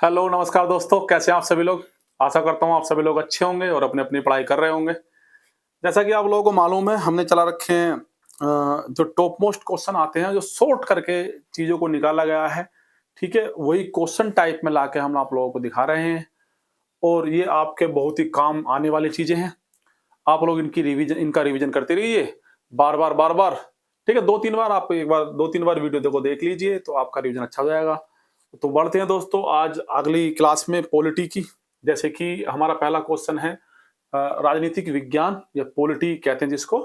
Hello, नमस्कार दोस्तों, कैसे हैं आप सभी लोग? आशा करता हूँ आप सभी लोग अच्छे होंगे और अपनी-अपनी पढ़ाई कर रहे होंगे। जैसा कि आप लोगों को मालूम है, हमने चला रखे हैं जो टॉप मोस्ट क्वेश्चन आते हैं, जो सॉर्ट करके चीज़ों को निकाला गया है, ठीक है? वही क्वेश्चन टाइप में लाके हम आप लोगों को दिखा रहे हैं और ये आपके बहुत ही काम आने वाली चीज़ें हैं। आप लोग इनका रिवीजन करते रहिए, बार-बार, बार-बार, ठीक है? 2-3 बार आप एक बार 2-3 बार वीडियो को देख लीजिए, तो आपका रिवीजन अच्छा हो जाएगा। तो बढ़ते हैं दोस्तों आज अगली क्लास में पॉलिटी की। जैसे कि हमारा पहला क्वेश्चन है राजनीतिक विज्ञान या पॉलिटी कहते हैं जिसको,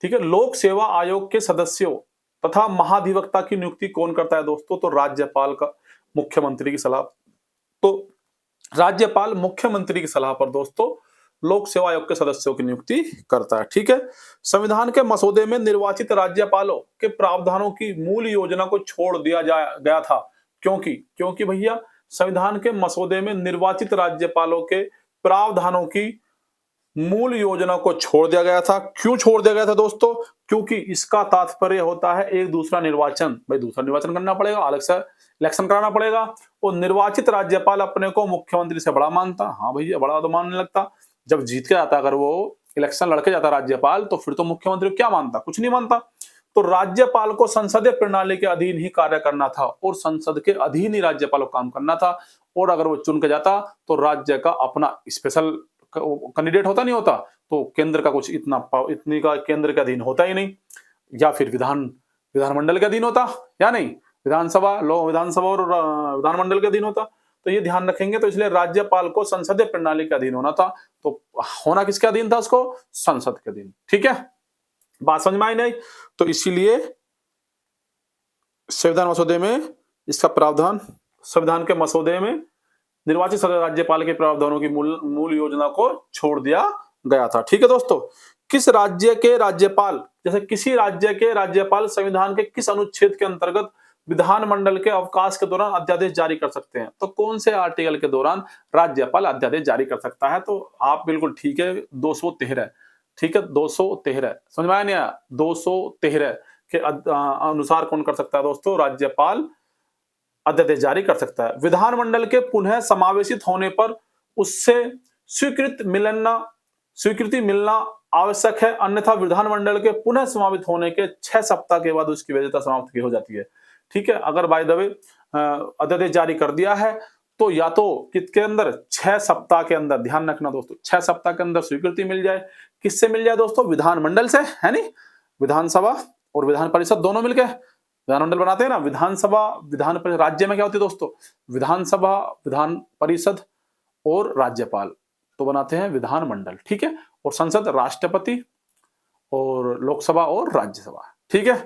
ठीक है? लोक सेवा आयोग के सदस्यों तथा महाधिवक्ता की नियुक्ति कौन करता है दोस्तों? तो राज्यपाल का मुख्यमंत्री की सलाह तो राज्यपाल मुख्यमंत्री की सलाह पर दोस्तों लोक सेवा आयोग के सदस्यों की नियुक्ति करता है, ठीक है? संविधान के मसौदे में निर्वाचित राज्यपालों के प्रावधानों की मूल योजना को छोड़ दिया गया था। क्योंकि भैया संविधान के मसौदे में निर्वाचित राज्यपालों के प्रावधानों की मूल योजना को छोड़ दिया गया था। क्यों छोड़ दिया गया था दोस्तों? क्योंकि इसका तात्पर्य होता है एक दूसरा निर्वाचन। भाई दूसरा निर्वाचन करना पड़ेगा, अलग से इलेक्शन कराना पड़ेगा और निर्वाचित राज्यपाल अपने को मुख्यमंत्री से बड़ा मानता। हाँ भैया, बड़ा तो मानने लगता। जब जीत के आता, अगर वो इलेक्शन लड़के जाता राज्यपाल, तो फिर तो मुख्यमंत्री को क्या मानता? कुछ नहीं मानता। तो राज्यपाल को संसदीय प्रणाली के अधीन ही कार्य करना था और संसद के अधीन ही राज्यपाल को काम करना था। और अगर वो चुन के जाता तो राज्य का अपना स्पेशल कैंडिडेट होता नहीं होता, तो केंद्र का कुछ इतनी का केंद्र के अधीन होता ही नहीं, या फिर विधानमंडल के अधीन होता या नहीं, विधानसभा और विधानमंडल के अधीन होता। तो ये ध्यान रखेंगे। तो इसलिए राज्यपाल को संसदीय प्रणाली के अधीन होना था। तो होना किसके अधीन था? उसको संसद के अधीन, ठीक है? बात समझ में आई नहीं? तो इसीलिए संविधान मसौदे में इसका प्रावधान, संविधान के मसौदे में निर्वाचित राज्यपाल के प्रावधानों की मूल योजना को छोड़ दिया गया था, ठीक है दोस्तों? किस राज्य के राज्यपाल, जैसे किसी राज्य के राज्यपाल संविधान के किस अनुच्छेद के अंतर्गत विधानमंडल के अवकाश के दौरान अध्यादेश जारी कर सकते हैं? तो कौन से आर्टिकल के दौरान राज्यपाल अध्यादेश जारी कर सकता है? तो आप बिल्कुल ठीक है, 213, ठीक है? 213 समझ में आया नहीं आया? 213 के अनुसार कौन कर सकता है दोस्तों? राज्यपाल अध्यादेश जारी कर सकता है। विधानमंडल के पुनः समावेशित होने पर उससे स्वीकृति मिलना आवश्यक है, अन्यथा विधानमंडल के पुनः समावित होने के 6 सप्ताह के बाद उसकी वैधता समाप्त हो जाती है, ठीक है? अगर बाय द वे अध्यादेश जारी कर दिया है, तो या तो किसके अंदर 6 सप्ताह के अंदर, ध्यान रखना दोस्तों, 6 सप्ताह के अंदर स्वीकृति मिल जाए। किससे मिल जाए दोस्तों? विधानमंडल से, है नहीं? विधानसभा और विधान परिषद दोनों मिलकर विधानमंडल बनाते हैं ना। विधानसभा, विधान परिषद, राज्य में क्या होती है दोस्तों? विधानसभा, विधान परिषद और राज्यपाल, तो बनाते हैं विधानमंडल, ठीक है? और संसद राष्ट्रपति और लोकसभा और राज्यसभा, ठीक है?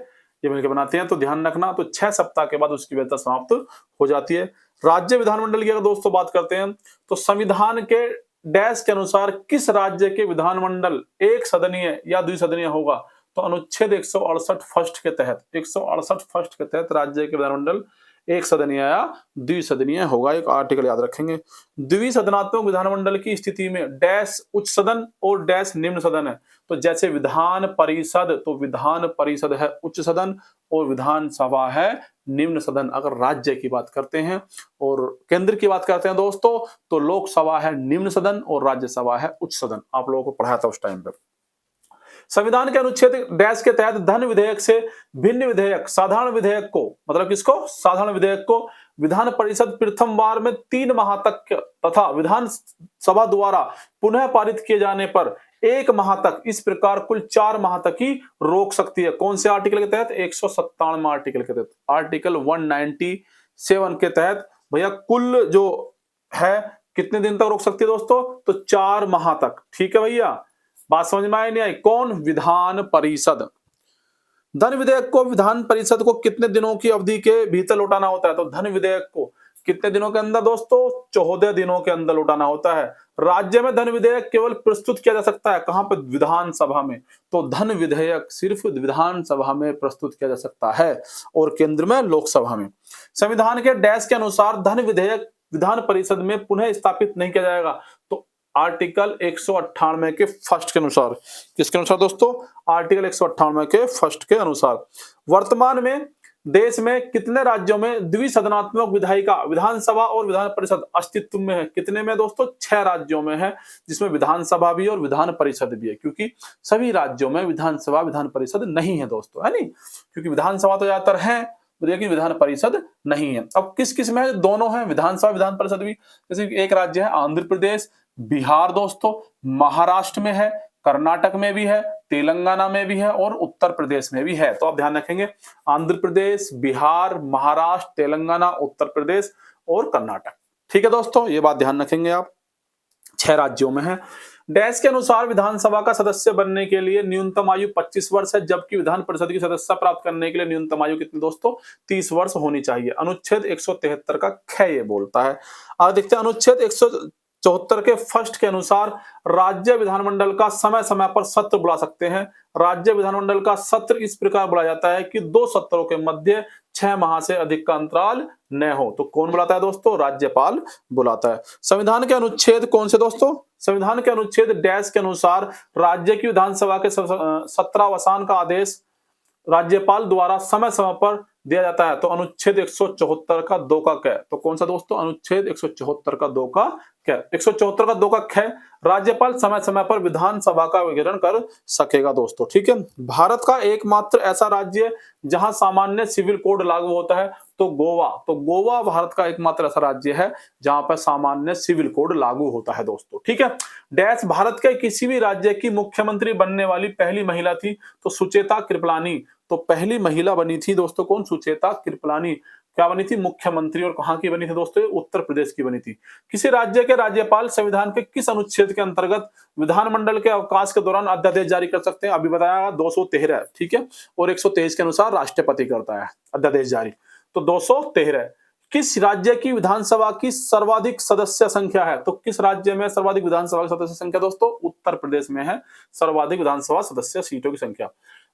ये मिलकर बनाते हैं। तो ध्यान रखना, तो 6 सप्ताह के बाद उसकी वैधता समाप्त हो जाती है। राज्य विधानमंडल की अगर दोस्तों बात करते हैं, तो संविधान के डैश के अनुसार किस राज्य के विधानमंडल एक सदनीय या द्विसदनीय होगा? तो अनुच्छेद 168 फर्स्ट के तहत, 168 फर्स्ट के तहत राज्य के विधानमंडल एक सदनीय या द्विसदनीय होगा। एक आर्टिकल याद रखेंगे। द्विसदनात्मक विधानमंडल की स्थिति में डैश उच्च सदन और डैश निम्न सदन है। तो जैसे विधान परिषद, तो विधान परिषद है उच्च सदन और विधानसभा है निम्न सदन, अगर राज्य की बात करते हैं। और केंद्र की बात करते हैं दोस्तों, तो लोकसभा है निम्न सदन और राज्यसभा है उच्च सदन। आप लोगों को पढ़ाया था उस टाइम पे। संविधान के अनुच्छेद डैश के तहत धन विधेयक से भिन्न विधेयक, साधारण विधेयक को, मतलब किसको? साधारण विधेयक को विधान परिषद प्रथम बार में 3 माह तक तथा विधान सभा द्वारा पुनः पारित किए जाने पर 1 माह तक, इस प्रकार कुल 4 माह तक ही रोक सकती है। कौन से आर्टिकल के तहत? 197 आर्टिकल के तहत, आर्टिकल 197 के तहत भैया कुल जो है कितने दिन तक रोक सकती है दोस्तों? तो 4 माह तक, ठीक है भैया? बात समझ में आई नहीं आई? कौन? विधान परिषद। धन विधेयक को विधान परिषद को कितने दिनों की अवधि के भीतर लौटाना होता है? तो धन विधेयक को कितने दिनों के अंदर दोस्तों? 14 दिनों के अंदर लौटाना होता है। राज्य में धन विधेयक केवल प्रस्तुत किया जा सकता है, कहां पर? विधानसभा में। तो धन विधेयक सिर्फ विधानसभा में प्रस्तुत किया जा सकता है और केंद्र में लोकसभा में। संविधान के डैश के अनुसार धन विधेयक विधान परिषद में पुनः स्थापित नहीं किया जाएगा। तो आर्टिकल 198 के फर्स्ट के अनुसार, किसके अनुसार दोस्तों? आर्टिकल 198 के फर्स्ट के अनुसार। वर्तमान में देश में कितने राज्यों में द्विसदनात्मक विधायिका विधानसभा और विधान परिषद अस्तित्व में है? कितने में दोस्तों? 6 राज्यों में है, जिसमें विधानसभा भी और विधान परिषद भी है, क्योंकि सभी राज्यों में विधानसभा विधान परिषद नहीं है दोस्तों, है नहीं? क्योंकि विधानसभा तो ज्यादातर है लेकिन विधान परिषद नहीं है। अब किस किस में है? दोनों है, विधानसभा विधान परिषद भी। जैसे एक राज्य है आंध्र प्रदेश, बिहार दोस्तों, महाराष्ट्र में है, कर्नाटक में भी है, तेलंगाना में भी है और उत्तर प्रदेश में भी है। तो आप ध्यान रखेंगे, आंध्र प्रदेश, बिहार, महाराष्ट्र, तेलंगाना, उत्तर प्रदेश और कर्नाटक। ठीक है दोस्तों, ये बात ध्यान रखेंगे आप, 6 राज्यों में है। डैश के अनुसार विधानसभा का सदस्य बनने के लिए न्यूनतम आयु 25 वर्ष है, जबकि विधान परिषद की सदस्यता प्राप्त करने के लिए न्यूनतम आयु कितनी दोस्तों? 30 वर्ष होनी चाहिए। अनुच्छेद 173 का ख ये बोलता है। अब देखते हैं अनुच्छेद 174 के फर्स्ट के अनुसार राज्य विधानमंडल का समय समय पर सत्र बुला सकते हैं। राज्य विधानमंडल का सत्र इस प्रकार बुलाया जाता है कि 2 सत्रों के मध्य 6 माह से अधिक का अंतराल न हो। तो कौन बुलाता है दोस्तों? राज्यपाल बुलाता है। संविधान के अनुच्छेद कौन से दोस्तों? संविधान के अनुच्छेद डैश के अनुसार राज्य की विधानसभा के सत्रावसान का आदेश राज्यपाल द्वारा समय समय पर दिया जाता है। तो अनुच्छेद 174 का 2 का क। तो कौन सा दोस्तों? अनुच्छेद 174 का 2 का क। 174 का 2 का ख, राज्यपाल समय समय पर विधानसभा का विघटन कर सकेगा दोस्तों। ठीक है, भारत का एकमात्र ऐसा राज्य जहां सामान्य सिविल कोड लागू होता है तो गोवा। तो गोवा भारत का एकमात्र ऐसा राज्य है जहां पर सामान्य सिविल कोड लागू होता है दोस्तों। ठीक है, डैश भारत के किसी भी राज्य की मुख्यमंत्री बनने वाली पहली महिला थी? तो सुचेता कृपलानी। तो पहली महिला बनी थी दोस्तों कौन? सुचेता कृपलानी। क्या बनी थी? मुख्यमंत्री। और कहां की बनी थी दोस्तों? उत्तर प्रदेश की बनी थी। किसी राज्य के राज्यपाल संविधान के किस अनुच्छेद के अंतर्गत विधानमंडल के अवकाश के दौरान अध्यादेश जारी कर सकते हैं? अभी बताया 213, ठीक है, और 123 के अनुसार राष्ट्रपति करता है अध्यादेश जारी। तो 213। किस राज्य की विधानसभा की सर्वाधिक सदस्य संख्या है? तो किस राज्य में सर्वाधिक विधानसभा की सदस्य संख्या दोस्तों? उत्तर प्रदेश में है सर्वाधिक विधानसभा सदस्य सीटों की संख्या।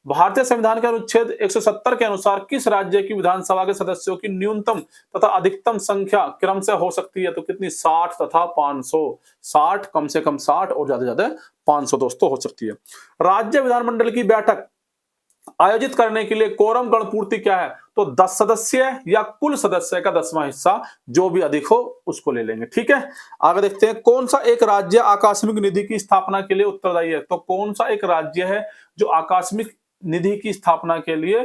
भारतीय संविधान के अनुच्छेद 170 के अनुसार किस राज्य की विधानसभा के सदस्यों की न्यूनतम तथा अधिकतम संख्या क्रम से हो सकती है? तो कितनी? 60 तथा 500। 60, कम से कम 60 और ज्यादा से ज्यादा 500 दोस्तों हो सकती है। राज्य विधानमंडल की बैठक आयोजित करने के लिए कोरम गणपूर्ति क्या है? तो 10 सदस्य या कुल सदस्य का 10वां हिस्सा, जो भी अधिक हो उसको ले लेंगे। ठीक है, आगे देखते हैं, कौन सा एक राज्य आकस्मिक निधि की स्थापना के लिए उत्तरदायी है? तो कौन सा एक राज्य है जो आकस्मिक निधि की स्थापना के लिए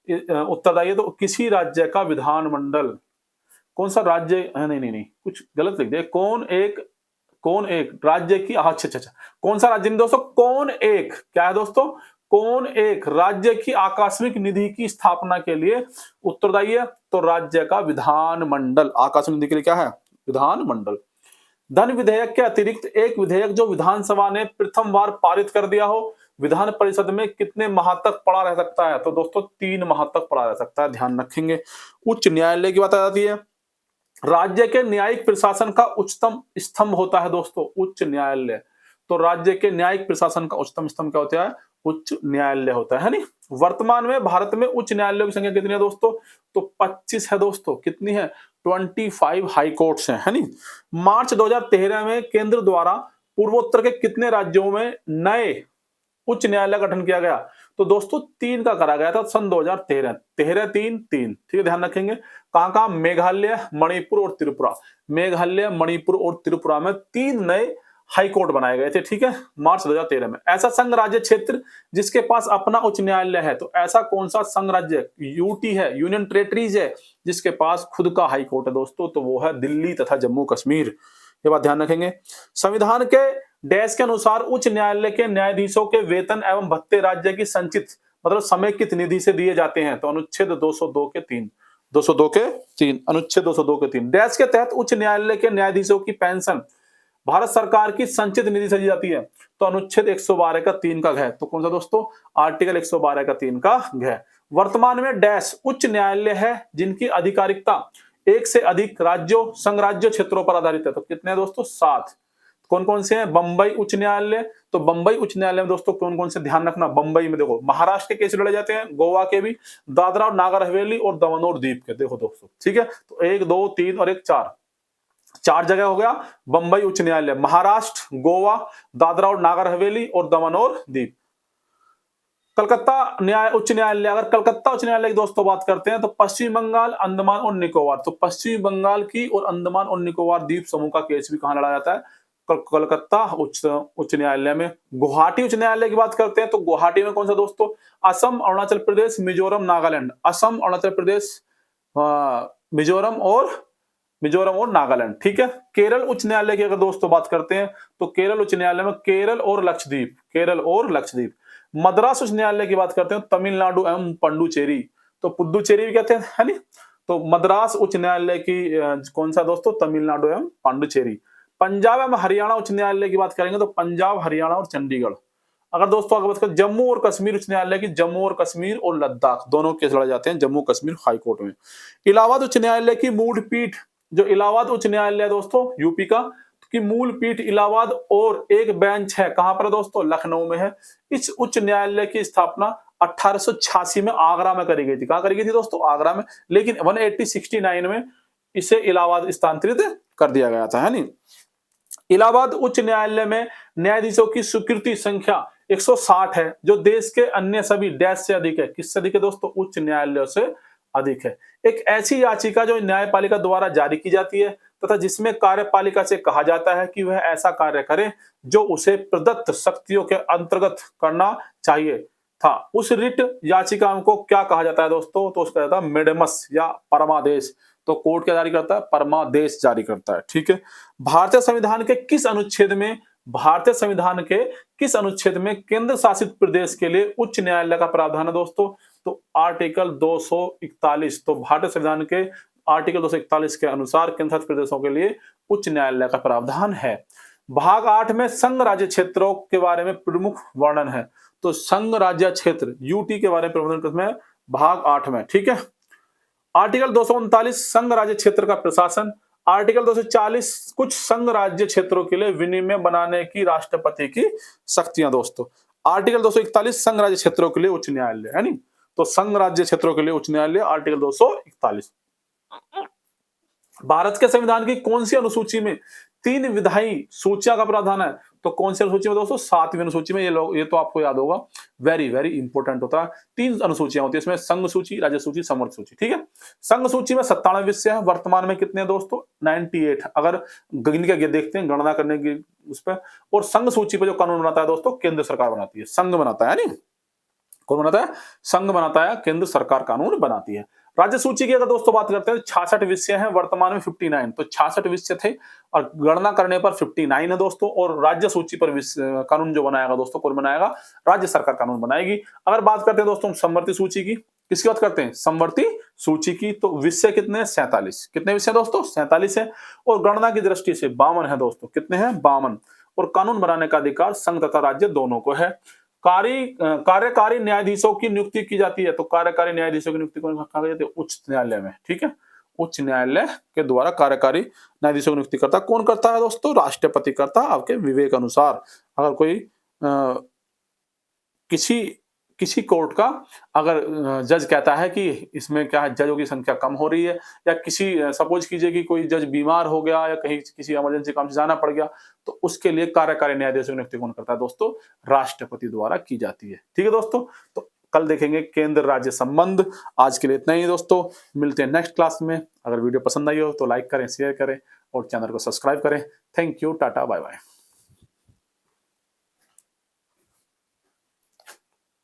उत्तरदायी है? तो किसी राज्य का विधानमंडल। कौन सा राज्य? नहीं, कुछ गलत लिख दिया। कौन एक राज्य की, अच्छा, कौन सा राज्य दोस्तों? कौन एक, क्या है दोस्तों? कौन एक राज्य की आकस्मिक निधि की स्थापना के लिए उत्तरदायी है? तो राज्य का विधानमंडल। आकस्मिक निधि के लिए क्या है? विधानमंडल। धन विधेयक के अतिरिक्त एक विधेयक जो विधानसभा ने प्रथम बार पारित कर दिया हो, विधान परिषद में कितने माह तक पड़ा रह सकता है? तो दोस्तों 3 माह तक पड़ा रह सकता है, ध्यान रखेंगे। उच्च न्यायालय की बात आ जाती है। राज्य के न्यायिक प्रशासन का उच्चतम स्तंभ होता है दोस्तों उच्च न्यायालय। तो राज्य के न्यायिक प्रशासन का उच्चतम स्तंभ क्या होता है? उच्च न्यायालय होता है नहीं। वर्तमान में भारत में उच्च न्यायालयों की संख्या कितनी है दोस्तों? तो 25 है दोस्तों। कितनी है? 25 हाई कोर्ट्स हैं, है नहीं। मार्च 2013 में केंद्र द्वारा पूर्वोत्तर के कितने राज्यों में नए उच्च न्यायालय का गठन किया गया? तो दोस्तों 3 का करा गया था सन 2013। 13 3 3, ठीक है, ध्यान रखेंगे। कहां? मेघालय, मणिपुर और त्रिपुरा। मेघालय, मणिपुर और त्रिपुरा में 3 नए हाई कोर्ट बनाए गए थे। ठीक है, मार्च 2013 में। ऐसा संघ राज्य क्षेत्र जिसके पास अपना उच्च न्यायालय है, तो ऐसा कौन सा संघ राज्य? यूटी है, यूनियन टेरिटरीज है, जिसके पास खुद का हाई कोर्ट है दोस्तों, तो वो है दिल्ली तथा जम्मू कश्मीर। ये बात ध्यान रखेंगे। संविधान के डैश के अनुसार उच्च न्यायालय के न्यायाधीशों के वेतन एवं भत्ते राज्य की संचित मतलब समेकित निधि से दिए जाते हैं। तो अनुच्छेद 202 के 3, 202 के 3, अनुच्छेद 202 के 3। डैश के तहत उच्च न्यायालय के न्यायाधीशों की पेंशन भारत सरकार की संचित निधि से दी जाती है। तो अनुच्छेद 112 का 3 का घ। तो कौन सा दोस्तों? आर्टिकल 112 का 3 का घ। वर्तमान में डैश उच्च न्यायालय है जिनकी आधिकारिकता एक से अधिक राज्यों संघ राज्य क्षेत्रों पर आधारित है। तो कितने हैं दोस्तों? 7। कौन कौन से हैं? बंबई उच्च न्यायालय। तो बंबई उच्च न्यायालय में दोस्तों कौन कौन से, ध्यान रखना। बंबई में देखो महाराष्ट्र के केस लड़े जाते हैं, गोवा के भी, दादरा और नागर हवेली और दमन और दीप के। देखो दोस्तों, ठीक है, तो 1 2 3 और 1 4, 4 जगह हो गया बंबई उच्च न्यायालय। महाराष्ट्र, गोवा, दादरा और नागर हवेली और दमन और दीप। कलकत्ता उच्च न्यायालय, अगर कलकत्ता उच्च न्यायालय की दोस्तों बात करते हैं तो पश्चिम बंगाल, अंडमान और निकोबार, तो पश्चिम बंगाल की और अंडमान और निकोबार द्वीप समूह का केस भी कहां लड़ा जाता है? कलकत्ता उच्च उच्च न्यायालय में। गुवाहाटी उच्च न्यायालय की बात करते हैं तो गुवाहाटी में कौन सा दोस्तों? असम, अरुणाचल प्रदेश, मिजोरम, नागालैंड। असम, अरुणाचल प्रदेश, मिजोरम और नागालैंड, ठीक है। केरल उच्च न्यायालय की अगर दोस्तों बात करते हैं तो केरल उच्च न्यायालय में केरल और लक्षद्वीप। मद्रास उच्च न्यायालय की बात करते हैं तमिलनाडु एवं पुडुचेरी, तो पुडुचेरी भी कहते हैं, है नी। तो मद्रास उच्च न्यायालय की कौन सा दोस्तों? तमिलनाडु एवं पुडुचेरी। पंजाब एवं हरियाणा उच्च न्यायालय की बात करेंगे तो पंजाब, हरियाणा और चंडीगढ़। अगर दोस्तों आगे बात करें जम्मू और कश्मीर उच्च न्यायालय की, जम्मू और कश्मीर और लद्दाख दोनों केस लड़े जाते हैं जम्मू कश्मीर हाई कोर्ट में। इलाहाबाद उच्च न्यायालय की मूल पीठ, जो इलाहाबाद उच्च न्यायालय दोस्तों यूपी का, की मूल पीठ इलाहाबाद और एक बेंच है कहां पर दोस्तों? लखनऊ में है। इस उच्च न्यायालय की स्थापना 1886 में आगरा में करी गई थी। कहां करी गई थी दोस्तों? आगरा में। लेकिन 1869 में इसे इलाहाबाद स्थानांतरित कर दिया गया था, है नी। इलाहाबाद उच्च न्यायालय में न्यायाधीशों की स्वीकृति संख्या 160 है, जो देश के अन्य सभी डैश से अधिक है। किससे अधिक है दोस्तों? उच्च न्यायालयों से अधिक है। एक ऐसी याचिका जो न्यायपालिका द्वारा जारी की जाती है तथा जिसमें कार्यपालिका से कहा जाता है कि वह ऐसा कार्य करे जो उसे प्रदत्त शक्तियों के अंतर्गत करना चाहिए था, उस रिट याचिका को क्या कहा जाता है दोस्तों? तो उसका जाता है मेडमस या परमादेश। तो कोर्ट क्या जारी करता है? परमादेश जारी करता है, ठीक है। भारतीय संविधान के किस अनुच्छेद में केंद्र शासित प्रदेश के लिए उच्च न्यायालय का प्रावधान है दोस्तों? तो आर्टिकल 241। तो भारतीय संविधान के आर्टिकल 241 के अनुसार केंद्र शासित प्रदेशों के लिए उच्च न्यायालय का प्रावधान है। भाग 8 में संघ राज्य क्षेत्रों के बारे में प्रमुख वर्णन है। तो संघ राज्य क्षेत्र यूटी के बारे में प्रबंधन में भाग 8 में, ठीक है। आर्टिकल 239 संघ राज्य क्षेत्र का प्रशासन। आर्टिकल 240 कुछ संघ राज्य क्षेत्रों के लिए विनिमय बनाने की राष्ट्रपति की शक्तियां दोस्तों। आर्टिकल 241 संघ राज्य क्षेत्रों के लिए उच्च न्यायालय, है नी। तो संघ राज्य क्षेत्रों के लिए उच्च न्यायालय आर्टिकल 241। भारत के संविधान की कौन सी अनुसूची में 3 विधायी सूचियों का प्रावधान है? तो कौन सी अनुसूची में दोस्तों? 7वीं अनुसूची में। ये तो आपको याद होगा, वेरी वेरी इंपॉर्टेंट होता है। 3 अनुसूचियां होती है इसमें, संघ सूची, राज्य सूची, समर्थ सूची, ठीक है। संघ सूची में 97 विषय है। वर्तमान में कितने हैं दोस्तों? 98। अगर गिन के देखते हैं गणना करने की उस पर। और संघ सूची पर जो कानून बनाता है दोस्तों, केंद्र सरकार बनाती है, संघ बनाता है नी। कौन बनाता है? संघ बनाता है, केंद्र सरकार कानून बनाती है। राज्य सूची की अगर दोस्तों बात करते हैं 66 विषय हैं, वर्तमान में 59। तो 66 विषय थे और गणना करने पर 59 है दोस्तों। और राज्य सूची पर कानून जो बनाएगा दोस्तों, कौन बनाएगा? राज्य सरकार कानून बनाएगी। अगर बात करते हैं दोस्तों समवर्ती सूची की, किसकी बात करते हैं? समवर्ती सूची की। तो विषय कितने हैं? 47। कितने विषय दोस्तों? 47 है। और गणना की दृष्टि से 52 है दोस्तों। कितने हैं? 52। और कानून बनाने का अधिकार संघ तथा राज्य दोनों को है। कार्यकारी न्यायाधीशों की नियुक्ति की जाती है। तो कार्यकारी न्यायाधीशों की नियुक्ति कौन कहा जाती है? उच्च न्यायालय में, ठीक है। उच्च न्यायालय के द्वारा कार्यकारी न्यायाधीशों की नियुक्ति करता है। कौन करता है दोस्तों? राष्ट्रपति करता है, आपके विवेक अनुसार। अगर कोई किसी कोर्ट का अगर जज कहता है कि इसमें क्या है, जजों की संख्या कम हो रही है, या किसी सपोज कीजिए कि कोई जज बीमार हो गया या कहीं किसी इमरजेंसी काम से जाना पड़ गया, तो उसके लिए कार्यकारी न्यायाधीश की नियुक्ति कौन करता है दोस्तों? राष्ट्रपति द्वारा की जाती है, ठीक है दोस्तों। तो कल देखेंगे केंद्र राज्य संबंध। आज के लिए इतना ही दोस्तों, मिलते हैं नेक्स्ट क्लास में। अगर वीडियो पसंद आई हो तो लाइक करें, शेयर करें और चैनल को सब्सक्राइब करें। Thank you, tata, bye bye.